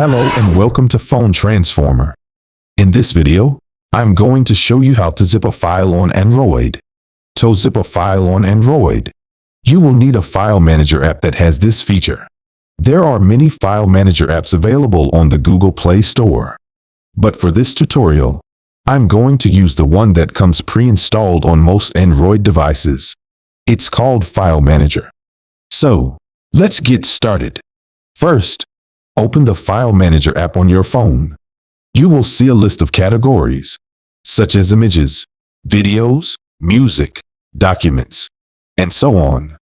Hello and welcome to Phone Transformer. In this video, I'm going to show you how to zip a file on Android. To zip a file on Android, you will need a file manager app that has this feature. There are many file manager apps available on the Google Play Store. But for this tutorial, I'm going to use the one that comes pre-installed on most Android devices. It's called File Manager. So, let's get started. First, open the File Manager app on your phone. You will see a list of categories, such as images, videos, music, documents, and so on.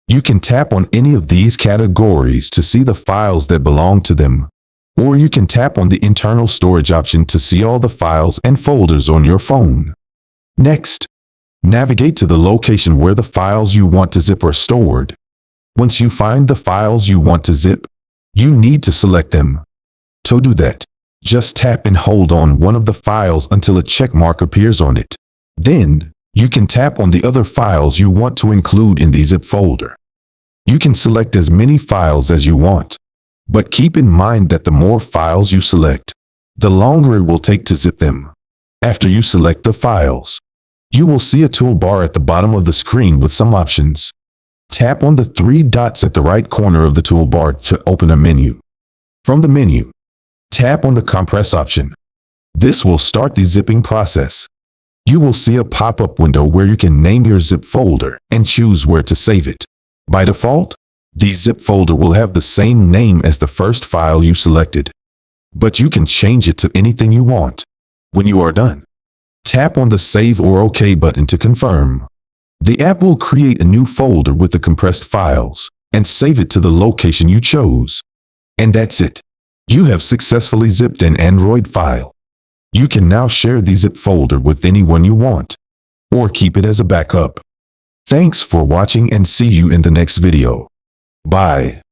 You can tap on any of these categories to see the files that belong to them, or you can tap on the internal storage option to see all the files and folders on your phone. Next, navigate to the location where the files you want to zip are stored. Once you find the files you want to zip, you need to select them. To do that, just tap and hold on one of the files until a check mark appears on it. Then, you can tap on the other files you want to include in the zip folder. You can select as many files as you want, but keep in mind that the more files you select, the longer it will take to zip them. After you select the files, you will see a toolbar at the bottom of the screen with some options. Tap on the three dots at the right corner of the toolbar to open a menu. From the menu, tap on the Compress option. This will start the zipping process. You will see a pop-up window where you can name your zip folder and choose where to save it. By default, the zip folder will have the same name as the first file you selected, but you can change it to anything you want. When you are done, tap on the Save or OK button to confirm. The app will create a new folder with the compressed files and save it to the location you chose. And that's it. You have successfully zipped an Android file. You can now share the zip folder with anyone you want, or keep it as a backup. Thanks for watching and see you in the next video. Bye.